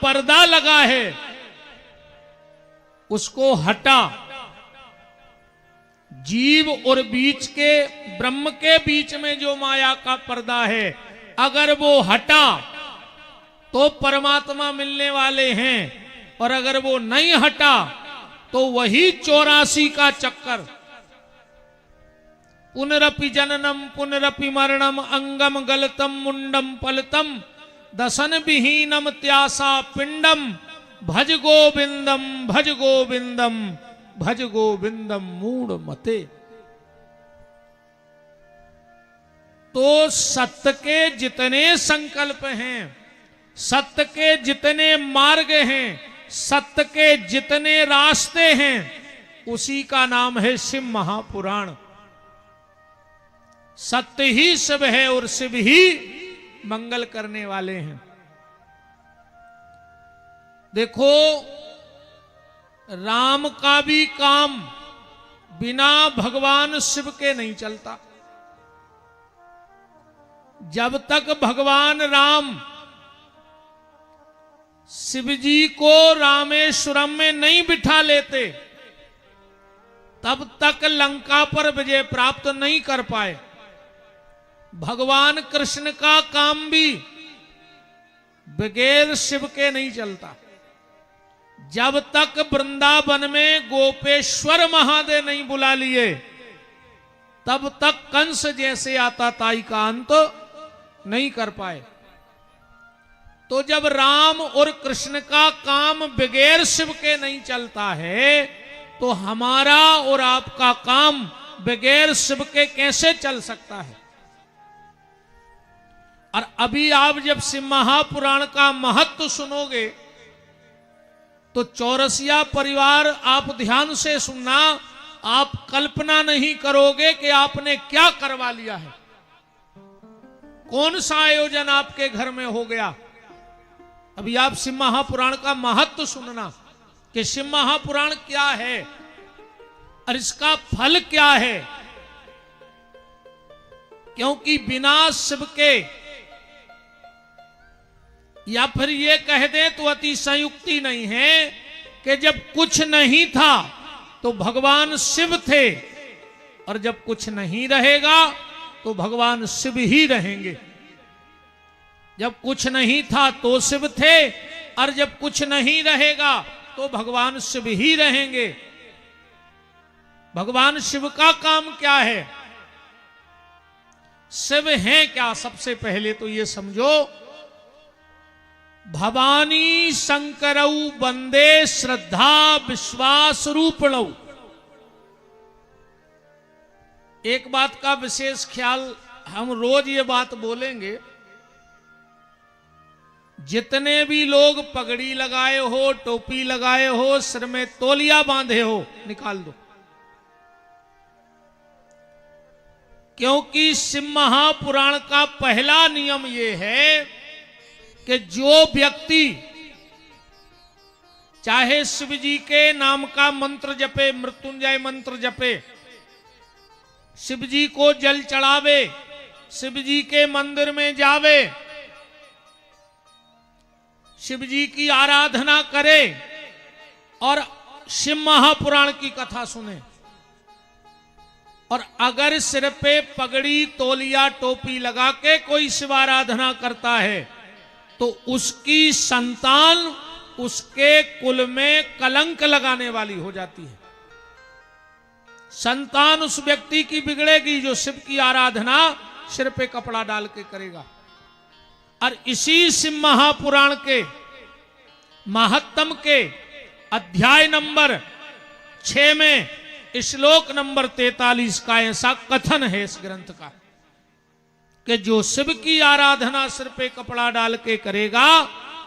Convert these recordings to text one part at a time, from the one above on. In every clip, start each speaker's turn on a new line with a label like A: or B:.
A: पर्दा लगा है उसको हटा। जीव और बीच के ब्रह्म के बीच में जो माया का पर्दा है, अगर वो हटा तो परमात्मा मिलने वाले हैं, और अगर वो नहीं हटा तो वही 84 का चक्कर। पुनरपि जननम पुनरपि मरणम अंगम गलतम मुंडम पलतम दसन विहीनम त्यासा पिंडम भज गोविंदम भज गोविंदम भज गोविंदम मूढ़ मते। तो सत्य के जितने संकल्प हैं, सत्य के जितने मार्ग हैं, सत्य के जितने रास्ते हैं, उसी का नाम है शिव महापुराण। सत्य ही शिव है और शिव ही मंगल करने वाले हैं। देखो, राम का भी काम बिना भगवान शिव के नहीं चलता। जब तक भगवान राम शिव जी को रामेश्वरम में नहीं बिठा लेते, तब तक लंका पर विजय प्राप्त नहीं कर पाए। भगवान कृष्ण का काम भी बगैर शिव के नहीं चलता। जब तक वृंदावन में गोपेश्वर महादेव नहीं बुला लिए, तब तक कंस जैसे आता ताई का अंत नहीं कर पाए। तो जब राम और कृष्ण का काम बगैर शिव के नहीं चलता है, तो हमारा और आपका काम बगैर शिव के कैसे चल सकता है। और अभी आप जब शिव महापुराण का महत्व सुनोगे, तो चौरसिया परिवार आप ध्यान से सुनना, आप कल्पना नहीं करोगे कि आपने क्या करवा लिया है, कौन सा आयोजन आपके घर में हो गया। अभी आप शिव महापुराण का महत्व सुनना कि शिव महापुराण क्या है और इसका फल क्या है। क्योंकि बिना शिव के, या फिर ये कह दे तो अतिशयोक्ति नहीं है कि जब कुछ नहीं था तो भगवान शिव थे, और जब कुछ नहीं रहेगा तो भगवान शिव ही रहेंगे। जब कुछ नहीं था तो शिव थे, और जब कुछ नहीं रहेगा तो भगवान शिव ही रहेंगे। भगवान शिव का काम क्या है, शिव हैं क्या? सबसे पहले तो ये समझो, भवानी शंकरऊ वंदे श्रद्धा विश्वास रूपणऊ। एक बात का विशेष ख्याल, हम रोज ये बात बोलेंगे, जितने भी लोग पगड़ी लगाए हो, टोपी लगाए हो, सिर में तौलिया बांधे हो, निकाल दो। क्योंकि शिव महापुराण का पहला नियम यह है कि जो व्यक्ति चाहे शिव जी के नाम का मंत्र जपे, मृत्युंजय मंत्र जपे, शिव जी को जल चढ़ावे, शिव जी के मंदिर में जावे, शिव जी की आराधना करे और शिव महापुराण की कथा सुने, और अगर सिर पे पगड़ी तौलिया टोपी लगा के कोई शिव आराधना करता है, तो उसकी संतान उसके कुल में कलंक लगाने वाली हो जाती है। संतान उस व्यक्ति की बिगड़ेगी जो शिव की आराधना सिर पे कपड़ा डाल के करेगा। और इसी शिव महापुराण के महात्म के अध्याय नंबर 6 में श्लोक नंबर 43 का ऐसा कथन है इस ग्रंथ का, कि जो शिव की आराधना सिर पे कपड़ा डाल के करेगा,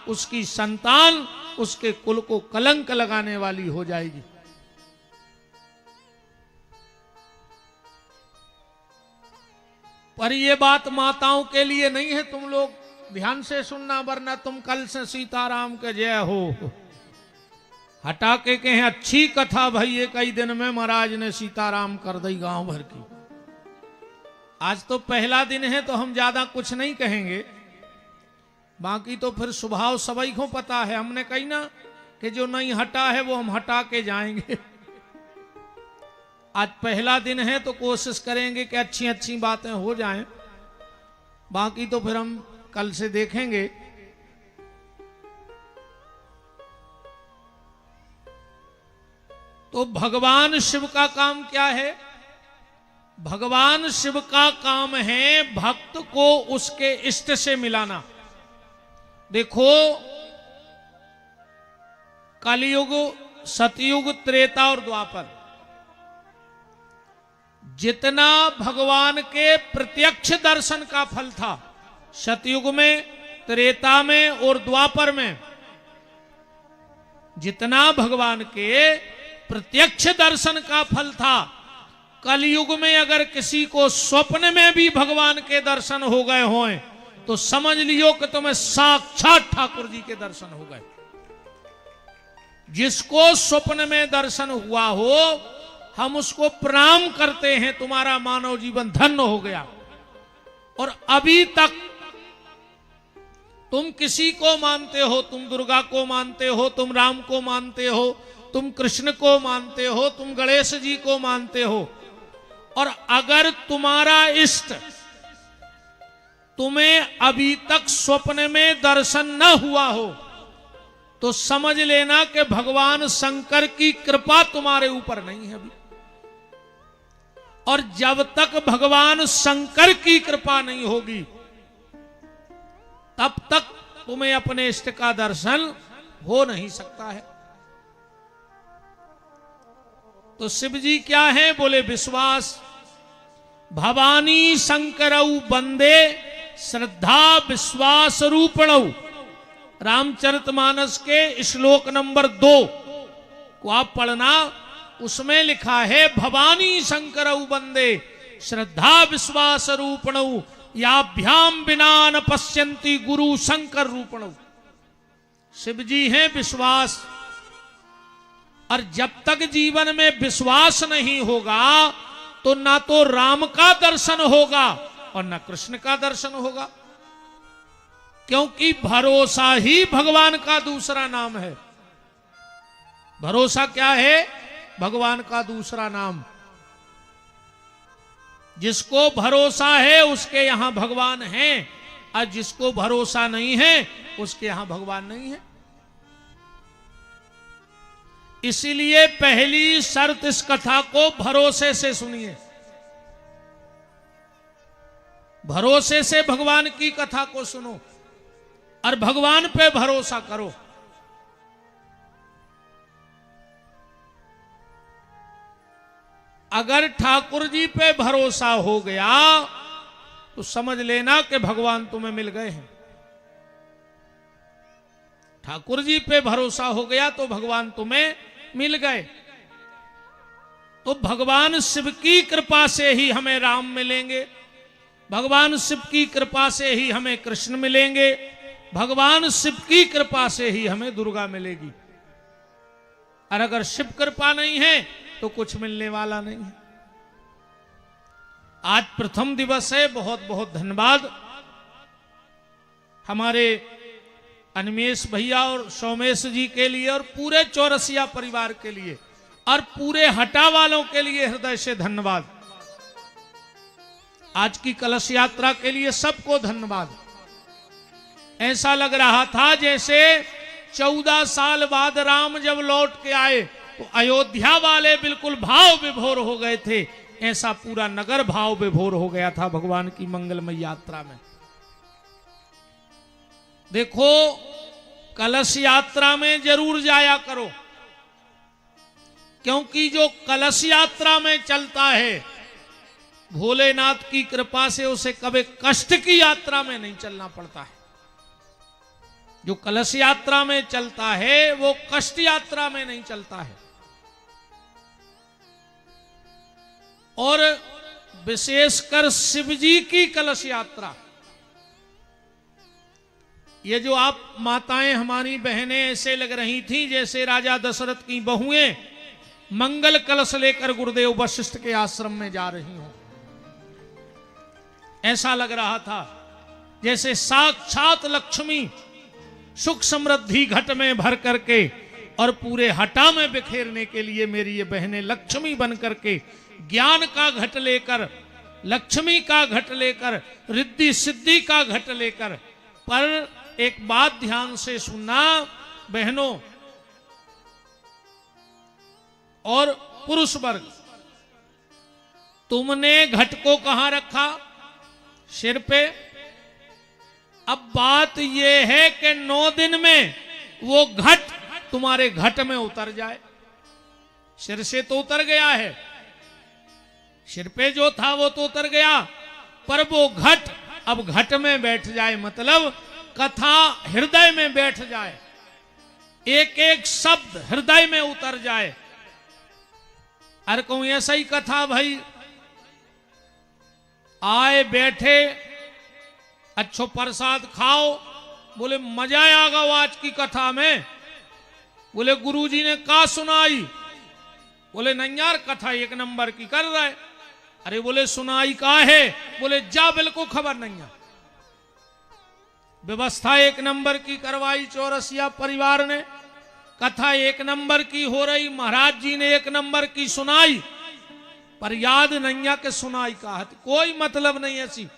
A: उसकी संतान उसके कुल को कलंक लगाने वाली हो जाएगी। पर यह बात माताओं के लिए नहीं है, तुम लोग ध्यान से सुनना, वरना तुम कल से सीताराम के जय हो हटा के कहें अच्छी कथा भाई, ये कई दिन में महाराज ने सीताराम कर दी गांव भर की। आज तो पहला दिन है तो हम ज्यादा कुछ नहीं कहेंगे, बाकी तो फिर स्वभाव सभी को पता है। हमने कही ना कि जो नहीं हटा है वो हम हटा के जाएंगे। आज पहला दिन है तो कोशिश करेंगे कि अच्छी अच्छी बातें हो जाएं, बाकी तो फिर हम कल से देखेंगे। तो भगवान शिव का काम क्या है? भगवान शिव का काम है भक्त को उसके इष्ट से मिलाना। देखो, कलयुग, सतयुग, त्रेता और द्वापर, जितना भगवान के प्रत्यक्ष दर्शन का फल था सतयुग में, त्रेता में और द्वापर में, जितना भगवान के प्रत्यक्ष दर्शन का फल था, कलयुग में अगर किसी को स्वप्न में भी भगवान के दर्शन हो गए हों तो समझ लियो कि तुम्हें साक्षात ठाकुर जी के दर्शन हो गए। जिसको स्वप्न में दर्शन हुआ हो हम उसको प्रणाम करते हैं, तुम्हारा मानव जीवन धन्य हो गया। और अभी तक तुम किसी को मानते हो, तुम दुर्गा को मानते हो, तुम राम को मानते हो, तुम कृष्ण को मानते हो, तुम गणेश जी को मानते हो, और अगर तुम्हारा इष्ट तुम्हें अभी तक स्वप्न में दर्शन न हुआ हो तो समझ लेना कि भगवान शंकर की कृपा तुम्हारे ऊपर नहीं है अभी। और जब तक भगवान शंकर की कृपा नहीं होगी तब तक तुम्हें अपने इष्ट का दर्शन हो नहीं सकता है। तो शिव जी क्या है? बोले विश्वास। भवानी शंकरऊ बंदे श्रद्धा विश्वास रूपणऊ। रामचरितमानस के श्लोक नंबर 2 को आप पढ़ना, उसमें लिखा है भवानी शंकरऊ बंदे श्रद्धा विश्वास रूपणऊ याभ्याम बिना न पश्यंती गुरु शंकर रूपणऊ। शिव जी हैं विश्वास, और जब तक जीवन में विश्वास नहीं होगा तो ना तो राम का दर्शन होगा और ना कृष्ण का दर्शन होगा, क्योंकि भरोसा ही भगवान का दूसरा नाम है। भरोसा क्या है? भगवान का दूसरा नाम। जिसको भरोसा है उसके यहां भगवान है, और जिसको भरोसा नहीं है उसके यहां भगवान नहीं है। इसीलिए पहली शर्त इस कथा को भरोसे से सुनिए। भरोसे से भगवान की कथा को सुनो और भगवान पे भरोसा करो। अगर ठाकुर जी पे भरोसा हो गया तो समझ लेना कि भगवान तुम्हें मिल गए हैं। ठाकुर जी पे भरोसा हो गया तो भगवान तुम्हें मिल गए। तो भगवान शिव की कृपा से ही हमें राम मिलेंगे, भगवान शिव की कृपा से ही हमें कृष्ण मिलेंगे, भगवान शिव की कृपा से ही हमें दुर्गा मिलेगी। और अगर शिव कृपा नहीं है तो कुछ मिलने वाला नहीं है। आज प्रथम दिवस है, बहुत बहुत धन्यवाद हमारे अनिमेश भैया और सोमेश जी के लिए और पूरे चौरसिया परिवार के लिए और पूरे हटा वालों के लिए हृदय से धन्यवाद। आज की कलश यात्रा के लिए सबको धन्यवाद। ऐसा लग रहा था जैसे 14 साल बाद राम जब लौट के आए तो अयोध्या वाले बिल्कुल भाव विभोर हो गए थे, ऐसा पूरा नगर भाव विभोर हो गया था भगवान की मंगलमय यात्रा में। देखो, कलश यात्रा में जरूर जाया करो, क्योंकि जो कलश यात्रा में चलता है भोलेनाथ की कृपा से उसे कभी कष्ट की यात्रा में नहीं चलना पड़ता है। जो कलश यात्रा में चलता है वो कष्ट यात्रा में नहीं चलता है। और विशेषकर शिव जी की कलश यात्रा, ये जो आप माताएं हमारी बहनें ऐसे लग रही थी जैसे राजा दशरथ की बहुएं मंगल कलश लेकर गुरुदेव वशिष्ठ के आश्रम में जा रही हों, ऐसा लग रहा था। जैसे साक्षात लक्ष्मी सुख समृद्धि घट में भर करके और पूरे हटा में बिखेरने के लिए मेरी ये बहनें लक्ष्मी बन करके ज्ञान का घट लेकर, लक्ष्मी का घट लेकर, रिद्धि सिद्धि का घट लेकर। पर एक बात ध्यान से सुनना बहनों और पुरुष वर्ग, तुमने घट को कहां रखा? सिर पे। अब बात यह है कि 9 दिन में वो घट तुम्हारे घट में उतर जाए। सिर से तो उतर गया है, सिर पे जो था वो तो उतर गया, पर वो घट अब घट में बैठ जाए, मतलब कथा हृदय में बैठ जाए, एक एक शब्द हृदय में उतर जाए। अरे कहूं ऐसा ही कथा भाई, आए बैठे अच्छो प्रसाद खाओ, बोले मजा आएगा आज की कथा में। बोले गुरुजी ने का सुनाई? बोले नहीं यार कथा एक नंबर की कर रहा है। अरे बोले सुनाई का है? बोले जा बिल्कुल खबर नहीं है। व्यवस्था एक नंबर की करवाई चौरसिया परिवार ने, कथा एक नंबर की हो रही, महाराज जी ने एक नंबर की सुनाई, पर याद नहीं है कि सुनाई का है। कोई मतलब नहीं ऐसी।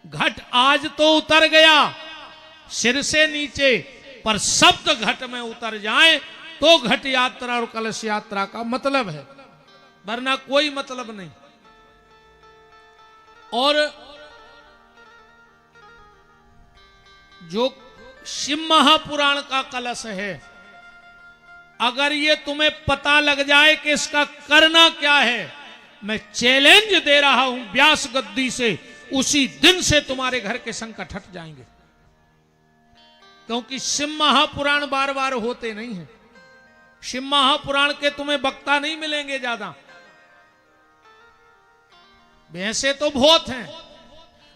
A: घट आज तो उतर गया सिर से नीचे, पर शब्द घट में उतर जाए तो घट यात्रा और कलश यात्रा का मतलब है, वरना कोई मतलब नहीं। और जो शिव महापुराण का कलश है, अगर ये तुम्हें पता लग जाए कि इसका करना क्या है, मैं चैलेंज दे रहा हूं व्यास गद्दी से, उसी दिन से तुम्हारे घर के संकट हट जाएंगे। क्योंकि शिव महापुराण बार बार होते नहीं हैं। शिव महापुराण के तुम्हें वक्ता नहीं मिलेंगे ज्यादा, वैसे तो बहुत हैं,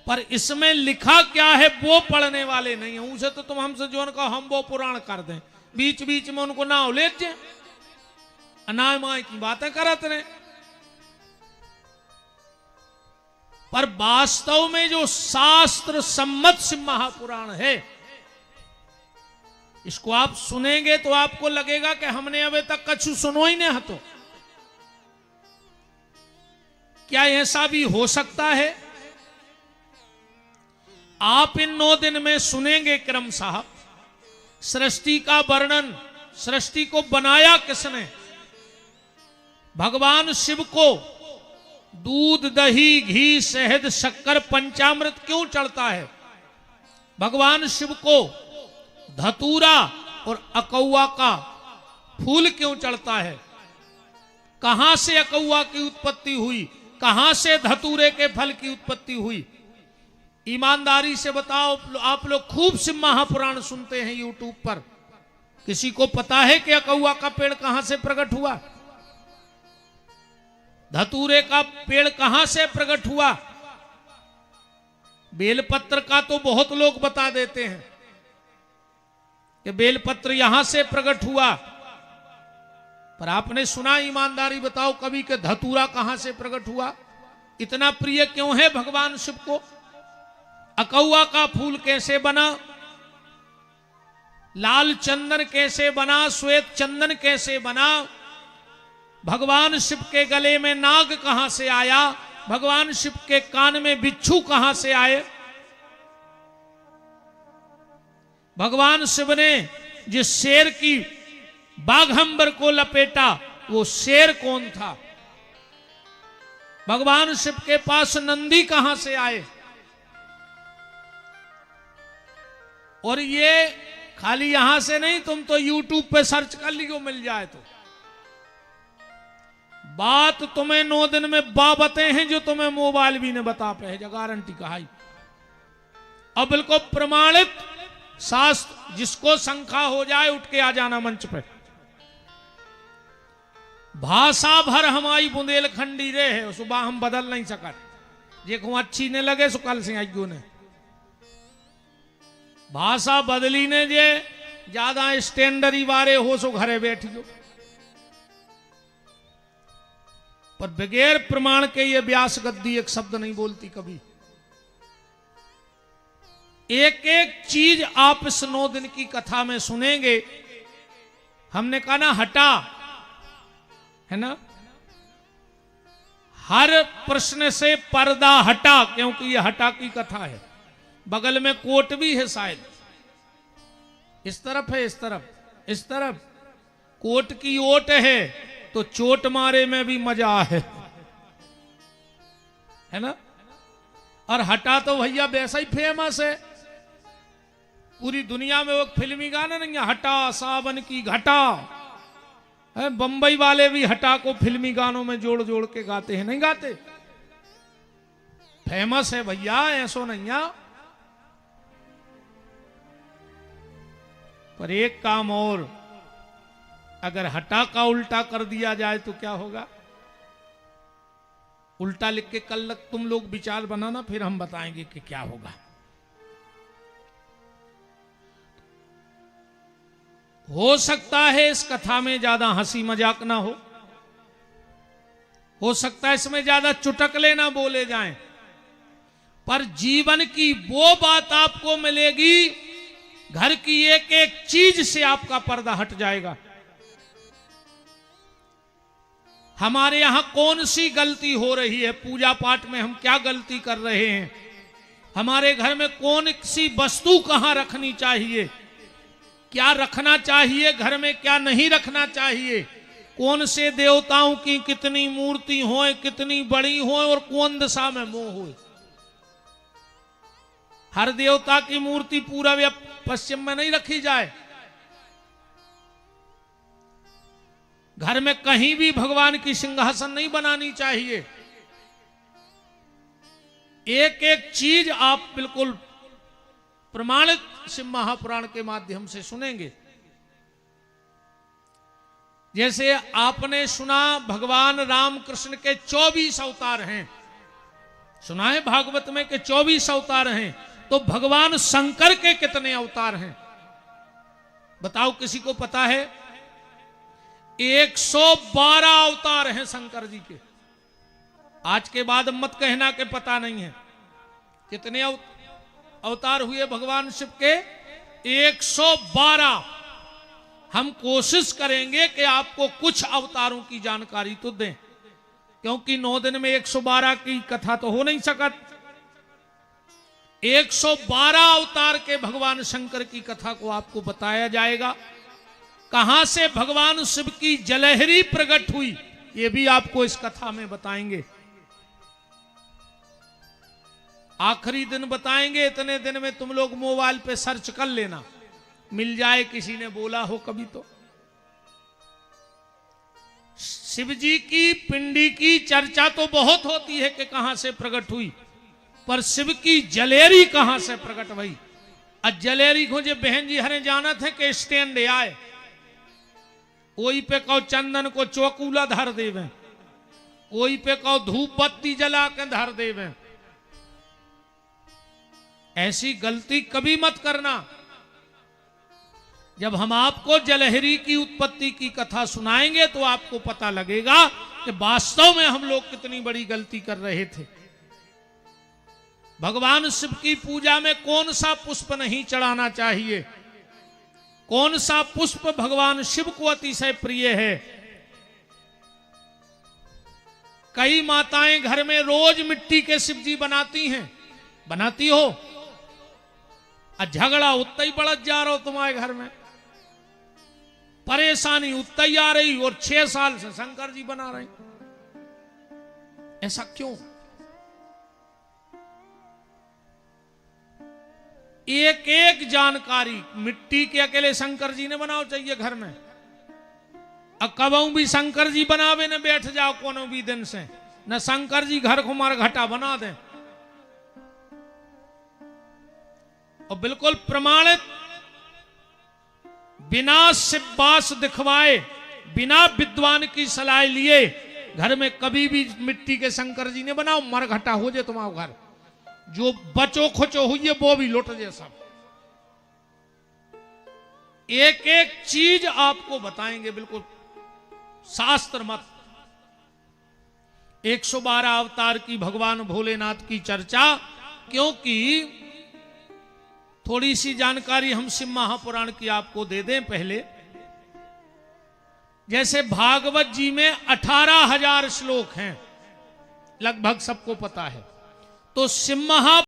A: पर इसमें लिखा क्या है वो पढ़ने वाले नहीं है। उसे तो तुम हमसे जो उनका हम वो पुराण कर दें, बीच बीच में उनको ना उलेट जाए, अनाय माय की बातें करते रहे। पर वास्तव में जो शास्त्र सम्मत शिव महापुराण है, इसको आप सुनेंगे तो आपको लगेगा कि हमने अभी तक कछु सुनो ही नहीं हतो। क्या ऐसा भी हो सकता है? आप इन 9 दिन में सुनेंगे क्रमशः सृष्टि का वर्णन, सृष्टि को बनाया किसने, भगवान शिव को दूध दही घी शहद शक्कर पंचामृत क्यों चढ़ता है, भगवान शिव को धतूरा और अकौआ का फूल क्यों चढ़ता है, कहां से अकौआ की उत्पत्ति हुई, कहां से धतूरे के फल की उत्पत्ति हुई। ईमानदारी से बताओ, आप लोग खूब शिव महापुराण सुनते हैं यूट्यूब पर, किसी को पता है कि अकौआ का पेड़ कहां से प्रकट हुआ, धतूरे का पेड़ कहां से प्रकट हुआ? बेलपत्र का तो बहुत लोग बता देते हैं कि बेलपत्र यहां से प्रकट हुआ, पर आपने सुना, ईमानदारी बताओ कभी कि धतूरा कहां से प्रकट हुआ? इतना प्रिय क्यों है भगवान शिव को? अकौआ का फूल कैसे बना, लाल चंदन कैसे बना, श्वेत चंदन कैसे बना, भगवान शिव के गले में नाग कहां से आया, भगवान शिव के कान में बिच्छू कहां से आए, भगवान शिव ने जिस शेर की बाघंबर को लपेटा वो शेर कौन था, भगवान शिव के पास नंदी कहां से आए। और ये खाली यहां से नहीं, तुम तो YouTube पे सर्च कर लियो, मिल जाए तो। बात तुम्हें 9 दिन में बाबतें हैं जो तुम्हें मोबाइल भी ने बता पे, गारंटी कहाई। अब बिल्कुल प्रमाणित शास्त्र, जिसको शंका हो जाए उठ के आ जाना मंच पे। भाषा भर हमारी बुंदेलखंडी रे है, सुबह हम बदल नहीं सका, देखो अच्छी ने लगे सो कल से आइयो ने भाषा बदली ने, जे ज्यादा स्टैंडरी वारे हो सो घरे बैठियो। पर बगैर प्रमाण के ये व्यास गद्दी एक शब्द नहीं बोलती कभी। एक एक चीज आप इस 9 दिन की कथा में सुनेंगे। हमने कहा ना हटा, है ना, हर प्रश्न से पर्दा हटा, क्योंकि ये हटा की कथा है। बगल में कोट भी है शायद, इस तरफ है, इस तरफ, इस तरफ कोट की ओट है, तो चोट मारे में भी मजा है ना। और हटा तो भैया वैसा ही फेमस है पूरी दुनिया में। वो फिल्मी गाना नहीं है, हटा सावन की घटा, है बंबई वाले भी हटा को फिल्मी गानों में जोड़ जोड़ के गाते हैं, नहीं गाते? फेमस है भैया, ऐसो नहीं है। पर एक काम और, अगर हटा का उल्टा कर दिया जाए तो क्या होगा? उल्टा लिख के कल तुम लोग विचार बनाना, फिर हम बताएंगे कि क्या होगा। हो सकता है इस कथा में ज्यादा हंसी मजाक ना हो सकता है इसमें ज्यादा चुटकले ना बोले जाएं, पर जीवन की वो बात आपको मिलेगी, घर की एक एक चीज से आपका पर्दा हट जाएगा। हमारे यहां कौन सी गलती हो रही है, पूजा पाठ में हम क्या गलती कर रहे हैं, हमारे घर में कौन सी वस्तु कहां रखनी चाहिए, क्या रखना चाहिए घर में, क्या नहीं रखना चाहिए, कौन से देवताओं की कितनी मूर्ति होए, कितनी बड़ी होए, और कौन दिशा में मोह होए। हर देवता की मूर्ति पूरब या पश्चिम में नहीं रखी जाए। घर में कहीं भी भगवान की सिंहासन नहीं बनानी चाहिए। एक एक चीज आप बिल्कुल प्रमाणित शिव महापुराण के माध्यम से सुनेंगे। जैसे आपने सुना भगवान राम कृष्ण के 24 अवतार हैं, सुना है भागवत में कि 24 अवतार हैं, तो भगवान शंकर के कितने अवतार हैं बताओ, किसी को पता है? 112 अवतार हैं शंकर जी के। आज के बाद मत कहना कि पता नहीं है। कितने अवतार हुए भगवान शिव के? 112। हम कोशिश करेंगे कि आपको कुछ अवतारों की जानकारी तो दें, क्योंकि 9 दिन में 112 की कथा तो हो नहीं सकत। 112 अवतार के भगवान शंकर की कथा को आपको बताया जाएगा। कहां से भगवान शिव की जलहरी प्रकट हुई, यह भी आपको इस कथा में बताएंगे। आखिरी दिन बताएंगे, इतने दिन में तुम लोग मोबाइल पे सर्च कर लेना, मिल जाए, किसी ने बोला हो कभी तो। शिव जी की पिंडी की चर्चा तो बहुत होती है कि कहां से प्रकट हुई, पर शिव की जलेरी कहां से प्रकट हुई। आज जलेरी को जो बहन जी हरे जाना थे कि स्टैंड आए, वही पे कहो चंदन को चौकूला धर देवे, वही पे कहो धूप बत्ती जला के धर देवे। ऐसी गलती कभी मत करना। जब हम आपको जलहरी की उत्पत्ति की कथा सुनाएंगे तो आपको पता लगेगा कि वास्तव में हम लोग कितनी बड़ी गलती कर रहे थे। भगवान शिव की पूजा में कौन सा पुष्प नहीं चढ़ाना चाहिए, कौन सा पुष्प भगवान शिव को अतिशय प्रिय है। कई माताएं घर में रोज मिट्टी के शिव जी बनाती हैं, बनाती हो, झगड़ा उतना ही बढ़ जा रहा हो तुम्हारे घर में, परेशानी उतना ही आ रही, और 6 साल से शंकर जी बना रहे। ऐसा क्यों? एक एक जानकारी मिट्टी के अकेले शंकर जी ने बनाओ चाहिए घर में। अब कबू भी शंकर जी बनावे न बैठ जाओ कोनो भी दिन से, न शंकर जी घर को मार घटा बना दें। और बिल्कुल प्रमाणित, बिना शिववास दिखवाए, बिना विद्वान की सलाह लिए घर में कभी भी मिट्टी के शंकर जी ने बनाओ, मरघटा हो जाए तुम्हारा घर। जो बचो खुचो हुई है वो भी लुट जाए सब। एक एक चीज आपको बताएंगे बिल्कुल शास्त्र मत। 112 अवतार की भगवान भोलेनाथ की चर्चा, क्योंकि थोड़ी सी जानकारी हम शिव महापुराण की आपको दे दें पहले। जैसे भागवत जी में 18,000 श्लोक हैं, लगभग सबको पता है। तो शिव महा